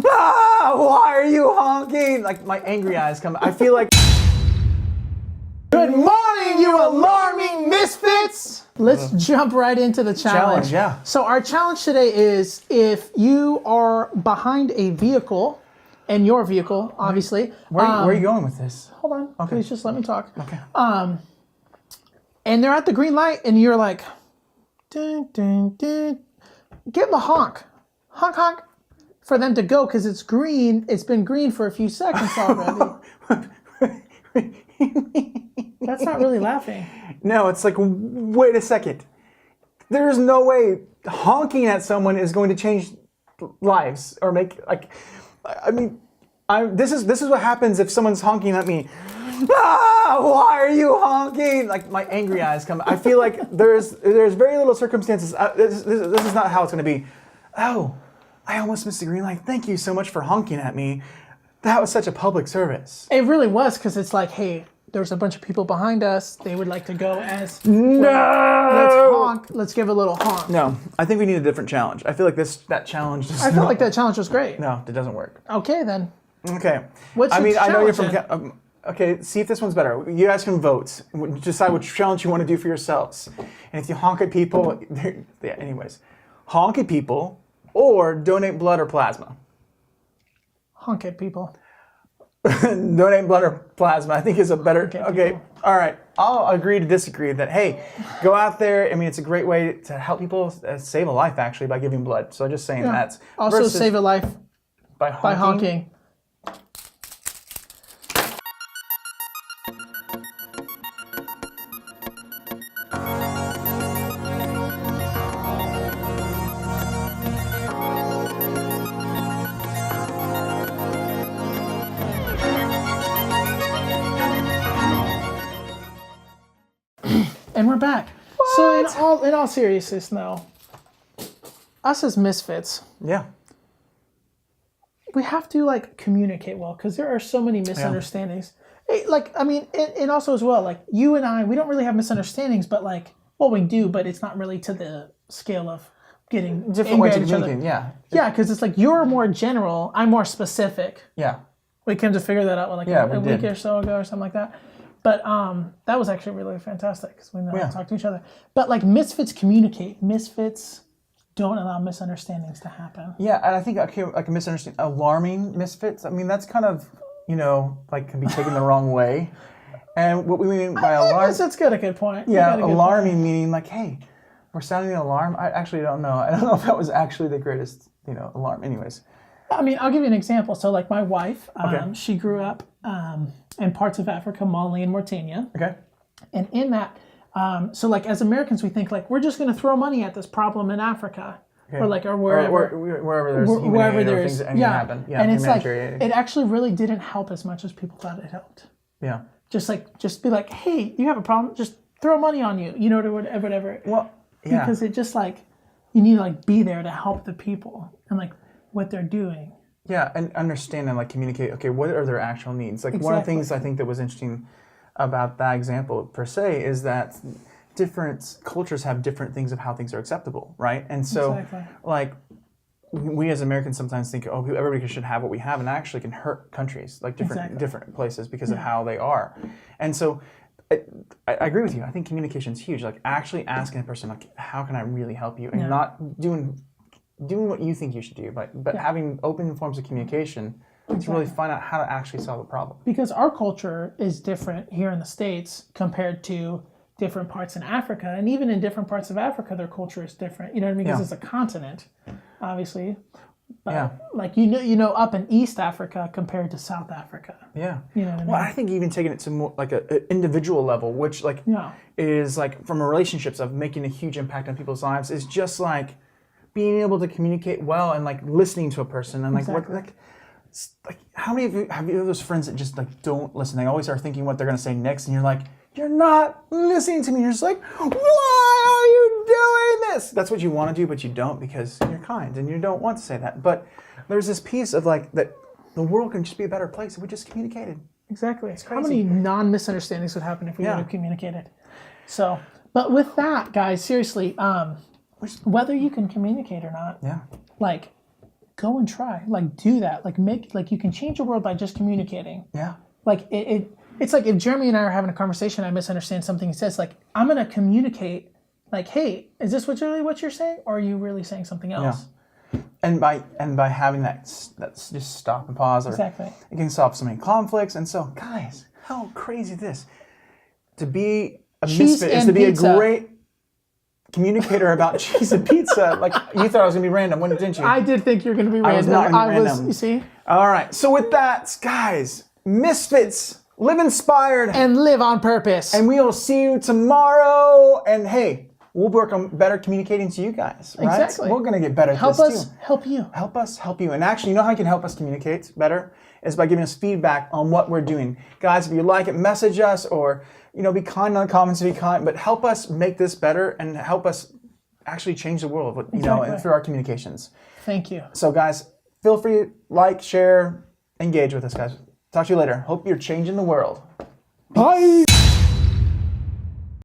Why are you honking? Like my angry eyes come. I feel like. Good morning, you alarming misfits! Let's jump right into the challenge. Yeah. So our challenge today is if you are behind a vehicle, and your vehicle, obviously. Where are you going with this? Hold on, please just let me talk. Okay. And they're at the green light, and you're like, dun, dun, dun. Give them a honk. Honk, honk. For them to go, because it's green. It's been green for a few seconds already. That's not really laughing. No, it's like, wait a second. There's no way honking at someone is going to change lives or make, like, I mean, this is what happens if someone's honking at me. Why are you honking? Like my angry eyes come. I feel like there's very little circumstances. This is not how it's going to be. Oh, I almost missed the green light. Thank you so much for honking at me. That was such a public service. It really was, because it's like, hey, there's a bunch of people behind us. They would like to go as no. Let's honk. Let's give a little honk. No, I think we need a different challenge. I feel like that challenge. I felt like that challenge was great. No, it doesn't work. Okay then. Okay. What's I the mean, I know you're challenge from. Okay, see if this one's better. You guys can vote. Decide which challenge you want to do for yourselves. And if you honk at people, yeah. Anyways, honk at people or donate blood or plasma. Honk at people. Donate blood or plasma, I think is a better. Okay, people. all right. I'll agree to disagree that, hey, go out there. I mean, it's a great way to help people save a life, actually, by giving blood. So just saying that. Also save a life by honking. And we're back. What? So in all seriousness now, us as misfits, yeah, we have to like communicate well, because there are so many misunderstandings. Yeah. Like, I mean, and also as well, like you and I, we don't really have misunderstandings, but like, well, we do, but it's not really to the scale of getting different ways of communicating. Yeah, yeah, because it's like you're more general, I'm more specific. Yeah, we came to figure that out like a week or so ago or something like that. But that was actually really fantastic, because we know how to talk to each other. But like misfits communicate. Misfits don't allow misunderstandings to happen. Yeah, and I think like a misunderstanding, alarming misfits. I mean, that's kind of, like can be taken the wrong way. And what we mean by alarm, I guess that's got a good point. Yeah, alarming meaning like, hey, we're sounding the alarm. I actually don't know. I don't know if that was actually the greatest, alarm. Anyways. I mean, I'll give you an example. So like my wife, she grew up in parts of Africa, Mali and Mauritania. Okay. And in that, so like as Americans, we think like, we're just going to throw money at this problem in Africa. Okay. Or wherever. Wherever there's things that happen. Yeah, and it's like, it actually really didn't help as much as people thought it helped. Yeah. Just be like, hey, you have a problem? Just throw money on you, or whatever. Well, yeah. Because it just like, you need to like be there to help the people and like what they're doing. Yeah, and understand and like communicate, okay, what are their actual needs? Like one of the things I think that was interesting about that example per se is that different cultures have different things of how things are acceptable, right? And so like we as Americans sometimes think, oh, everybody should have what we have, and that actually can hurt countries, like different places because of how they are. And so I agree with you. I think communication is huge. Like actually asking a person, like, how can I really help you? And not doing what you think you should do, but having open forms of communication to really find out how to actually solve a problem. Because our culture is different here in the States compared to different parts in Africa, and even in different parts of Africa, their culture is different. You know what I mean? Because it's a continent, obviously. But like up in East Africa compared to South Africa. Yeah. You know what I mean? Well, I think even taking it to more like an individual level, which like is like from a relationships of making a huge impact on people's lives, is just like being able to communicate well and like listening to a person and like what like how many of you have those friends that just like don't listen? They always are thinking what they're gonna say next, and you're like, you're not listening to me. You're just like, why are you doing this? That's what you want to do, but you don't because you're kind and you don't want to say that. But there's this piece of like that the world can just be a better place if we just communicated. Exactly. It's crazy. How many non-misunderstandings would happen if we would have communicated? So, but with that, guys, seriously, whether you can communicate or not, like go and try. Like, do that. Like, you can change the world by just communicating. Yeah. Like, it's like if Jeremy and I are having a conversation, I misunderstand something he says, like, I'm going to communicate, like, hey, is this really what you're saying? Or are you really saying something else? Yeah. And by having that's just stop and pause. Or Exactly. It can solve so many conflicts. And so, guys, how crazy is this? To be a misfit is to be pizza. a great communicator about cheese and pizza. Like, you thought I was going to be random, didn't you? I did think you were going to be random. I was not going to be random. You see? All right. So with that, guys, misfits, live inspired. And live on purpose. And we will see you tomorrow. And hey, we'll work on better communicating to you guys, right? Exactly. We're going to get better at this too. Help you. Help us help you. And actually, you know how you can help us communicate better? Is by giving us feedback on what we're doing. Guys, if you like it, message us, or be kind in the comments if you can't, but help us make this better and help us actually change the world, and through our communications. Thank you. So guys, feel free to like, share, engage with us, guys. Talk to you later. Hope you're changing the world. Bye.